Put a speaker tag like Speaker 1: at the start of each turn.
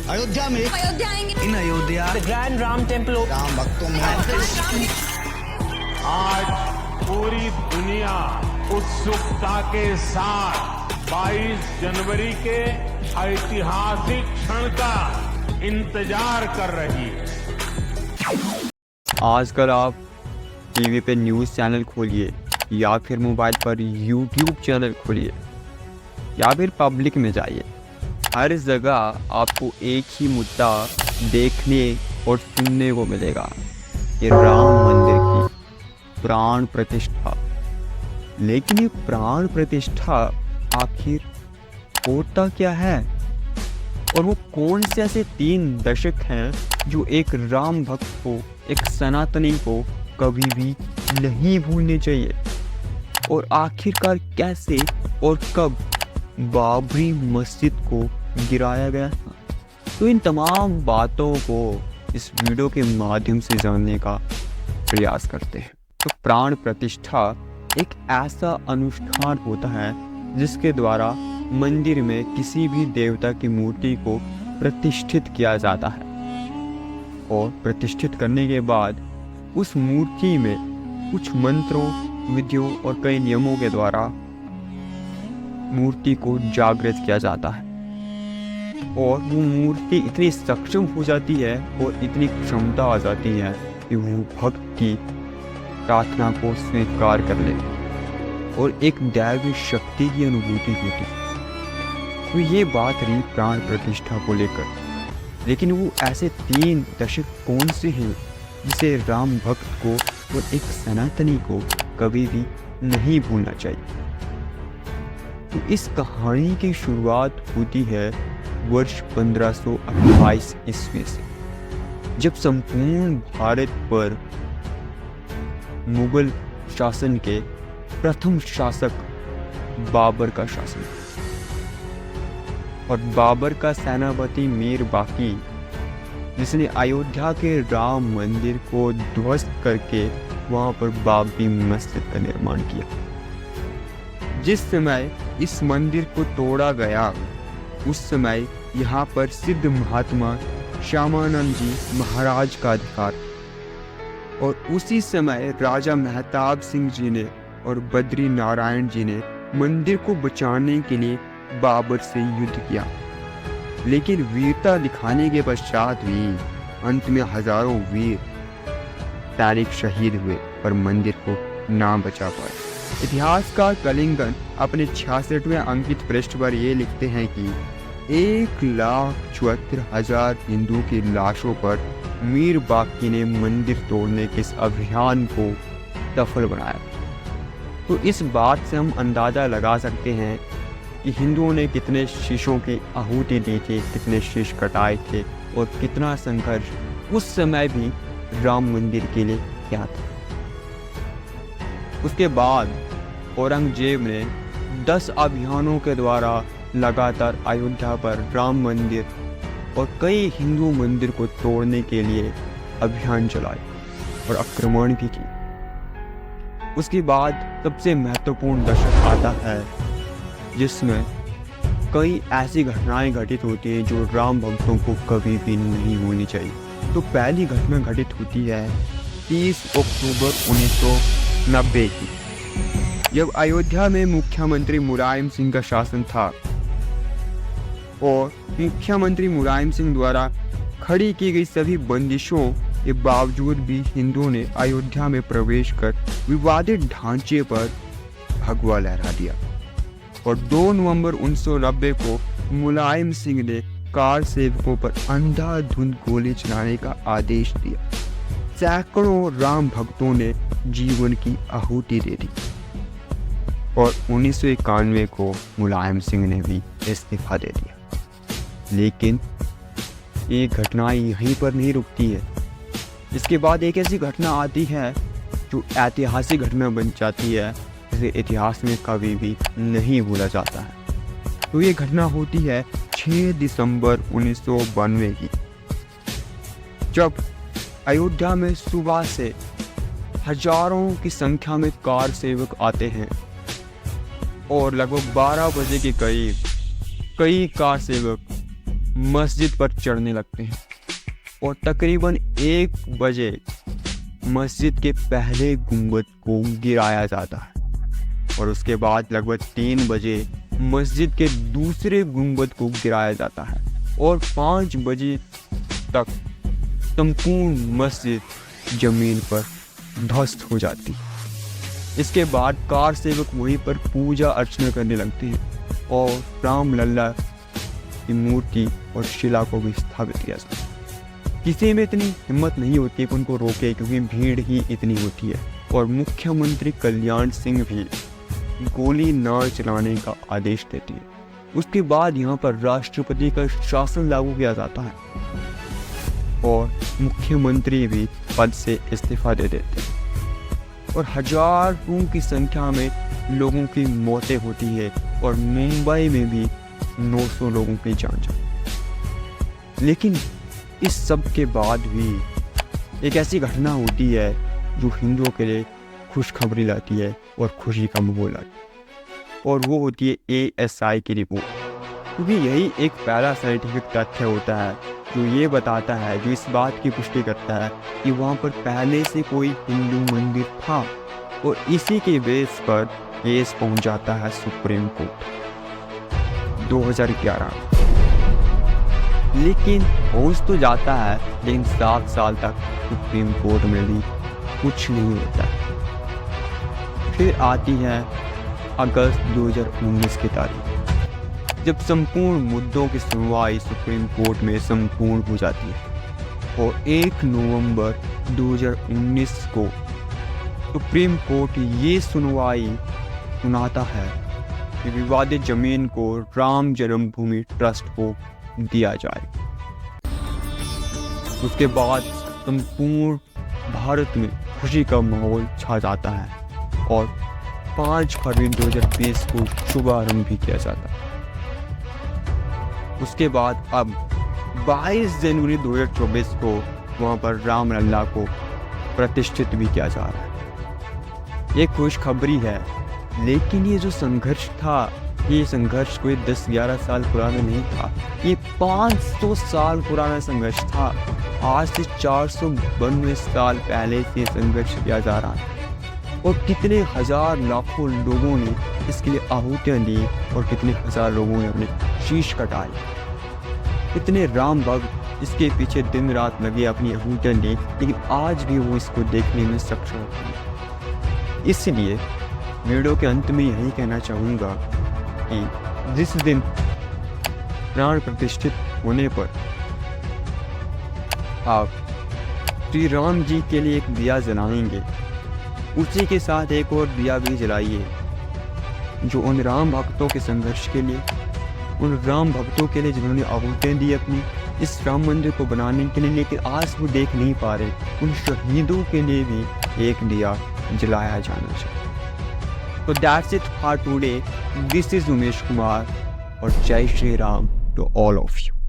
Speaker 1: अयोध्या में
Speaker 2: अयोध्या आएंगे।
Speaker 1: इन Ayodhya
Speaker 3: grand Ram temple
Speaker 1: Ram भक्तों में
Speaker 4: आज पूरी दुनिया उत्सुकता के साथ 22 जनवरी के ऐतिहासिक क्षण का इंतजार कर रही है।
Speaker 5: आजकल आप टीवी पे न्यूज़ चैनल खोलिए या फिर मोबाइल पर यूट्यूब चैनल खोलिए या फिर पब्लिक में जाइए, हर जगह आपको एक ही मुद्दा देखने और सुनने को मिलेगा कि राम मंदिर की प्राण प्रतिष्ठा। लेकिन ये प्राण प्रतिष्ठा आखिर होता क्या है, और वो कौन से ऐसे 3 दशक हैं जो एक राम भक्त को, एक सनातनी को कभी भी नहीं भूलने चाहिए, और आखिरकार कैसे और कब बाबरी मस्जिद को गिराया गया था। तो इन तमाम बातों को इस वीडियो के माध्यम से जानने का प्रयास करते हैं। तो प्राण प्रतिष्ठा एक ऐसा अनुष्ठान होता है जिसके द्वारा मंदिर में किसी भी देवता की मूर्ति को प्रतिष्ठित किया जाता है, और प्रतिष्ठित करने के बाद उस मूर्ति में कुछ मंत्रों, विधियों और कई नियमों के द्वारा मूर्ति को जागृत किया जाता है, और वो मूर्ति इतनी सक्षम हो जाती है और इतनी क्षमता आ जाती है कि वो भक्त की प्रार्थना को स्वीकार कर ले और एक दैवी शक्ति की अनुभूति होती है। तो ये बात रही प्राण प्रतिष्ठा को लेकर। लेकिन वो ऐसे 3 दशक कौन से हैं जिसे राम भक्त को और एक सनातनी को कभी भी नहीं भूलना चाहिए। तो इस कहानी की शुरुआत होती है वर्ष 1528 ईस्वी से, जब संपूर्ण भारत पर मुगल शासन के प्रथम शासक बाबर का शासन, और बाबर का सेनापति मीर बाकी, जिसने अयोध्या के राम मंदिर को ध्वस्त करके वहां पर बाबरी मस्जिद का निर्माण किया। जिस समय इस मंदिर को तोड़ा गया उस समय यहाँ पर सिद्ध महात्मा श्यामानंद जी महाराज का अधिकार, और उसी समय राजा मेहताब सिंह जी ने और बद्री नारायण जी ने मंदिर को बचाने के लिए बाबर से युद्ध किया। लेकिन वीरता दिखाने के पश्चात भी अंत में हजारों वीर सैनिक शहीद हुए पर मंदिर को ना बचा पाए। इतिहासकार कलिंगन अपने 66वें अंकित पृष्ठ पर ये लिखते हैं कि 1,74,000 हिंदुओं की लाशों पर मीर बाकी ने मंदिर तोड़ने के इस अभियान को सफल बनाया। तो इस बात से हम अंदाज़ा लगा सकते हैं कि हिंदुओं ने कितने शीशों की आहुति दी थी, कितने शीश कटाए थे, और कितना संघर्ष उस समय भी राम मंदिर के लिए किया था। उसके बाद औरंगजेब ने 10 अभियानों के द्वारा लगातार अयोध्या पर राम मंदिर और कई हिंदू मंदिर को तोड़ने के लिए अभियान चलाए और आक्रमण भी की। उसके बाद सबसे महत्वपूर्ण दशक आता है जिसमें कई ऐसी घटनाएं घटित होती हैं जो राम भक्तों को कभी भी नहीं होनी चाहिए। तो पहली घटना घटित होती है 30 अक्टूबर 1990 की, जब अयोध्या में मुख्यमंत्री मुलायम सिंह का शासन था, और मुख्यमंत्री मुलायम सिंह द्वारा खड़ी की गई सभी बंदिशों के बावजूद भी हिंदुओं ने अयोध्या में प्रवेश कर विवादित ढांचे पर भगवा लहरा दिया, और 2 नवंबर 1990 को मुलायम सिंह ने कार सेवकों पर अंधाधुंध गोली चलाने का आदेश दिया। सैकड़ों राम भक्तों ने जीवन की आहुति दे दी, और 1991 को मुलायम सिंह ने भी इस्तीफा दे दिया। लेकिन ये घटना यहीं पर नहीं रुकती है। इसके बाद एक ऐसी घटना आती है जो ऐतिहासिक घटना बन जाती है, जिसे इतिहास में कभी भी नहीं भूला जाता है। तो ये घटना होती है 6 दिसंबर 1992 की, जब अयोध्या में सुबह से हजारों की संख्या में कार सेवक आते हैं, और लगभग 12 बजे के करीब कई कार सेवक मस्जिद पर चढ़ने लगते हैं और तकरीबन 1 बजे मस्जिद के पहले गुंबद को गिराया जाता है और उसके बाद लगभग 3 बजे मस्जिद के दूसरे गुंबद को गिराया जाता है और 5 बजे तक संपूर्ण मस्जिद जमीन पर ध्वस्त हो जाती है। इसके बाद कार सेवक वहीं पर पूजा अर्चना करने लगते हैं और राम लल्ला की मूर्ति और शिला को भी स्थापित किया जाता है। किसी में इतनी हिम्मत नहीं होती कि उनको रोके, क्योंकि भीड़ ही इतनी होती है और मुख्यमंत्री कल्याण सिंह भी गोली न चलाने का आदेश देती है। उसके बाद यहाँ पर राष्ट्रपति का शासन लागू किया जाता है और मुख्यमंत्री भी पद से इस्तीफा दे देते हैं और हजारों की संख्या में लोगों की मौतें होती है और मुंबई में भी 900 लोगों की जान जाती। लेकिन इस सब के बाद भी एक ऐसी घटना होती है जो हिंदुओं के लिए खुशखबरी लाती है और खुशी का माहौल लाती है, और वो होती है ASI की रिपोर्ट। क्योंकि यही एक पहला साइंटिफिक तथ्य होता है जो ये बताता है, जो इस बात की पुष्टि करता है कि वहाँ पर पहले से कोई हिंदू मंदिर था और इसी के बेस पर केस पहुँच जाता है सुप्रीम कोर्ट 2011। लेकिन पहुँच तो जाता है, लेकिन 7 साल तक सुप्रीम कोर्ट में भी कुछ नहीं होता। फिर आती है अगस्त 2019 की तारीख, जब संपूर्ण मुद्दों की सुनवाई सुप्रीम कोर्ट में संपूर्ण हो जाती है और 1 नवंबर 2019 को सुप्रीम कोर्ट ये सुनवाई सुनाता है कि विवादित जमीन को राम जन्मभूमि ट्रस्ट को दिया जाए। उसके बाद संपूर्ण भारत में खुशी का माहौल छा जाता है और 5 फरवरी 2020 को शुभारंभ भी किया जाता है। उसके बाद अब 22 जनवरी 2024 को वहाँ पर राम लल्ला को प्रतिष्ठित भी किया जा रहा है। ये खुशखबरी है, लेकिन ये जो संघर्ष था, ये संघर्ष कोई 10-11 साल पुराना नहीं था, ये 500 साल पुराना संघर्ष था। आज से 492 साल पहले से संघर्ष किया जा रहा है और कितने हजार लाखों लोगों ने इसके लिए आहुतियाँ दी और कितने हजार लोगों ने अपने शीश कटाए। इतने राम भक्त इसके पीछे दिन रात लगे अपनी आहुतियाँ दी, लेकिन आज भी वो इसको देखने में सक्षम होते हैं। इसलिए वीडियो के अंत में यही कहना चाहूँगा कि जिस दिन प्राण प्रतिष्ठित होने पर आप श्री राम जी के लिए एक दिया जलाएंगे, उसी के साथ एक और दिया भी जलाइए, जो उन राम भक्तों के संघर्ष के लिए, उन राम भक्तों के लिए जिन्होंने आहुतियाँ दी अपनी इस राम मंदिर को बनाने के लिए, लेकिन आज वो देख नहीं पा रहे, उन शहीदों के लिए भी एक दिया जलाया जाना चाहिए। तो that's it for today. This is Umesh Kumar और जय Shri Ram to all of you.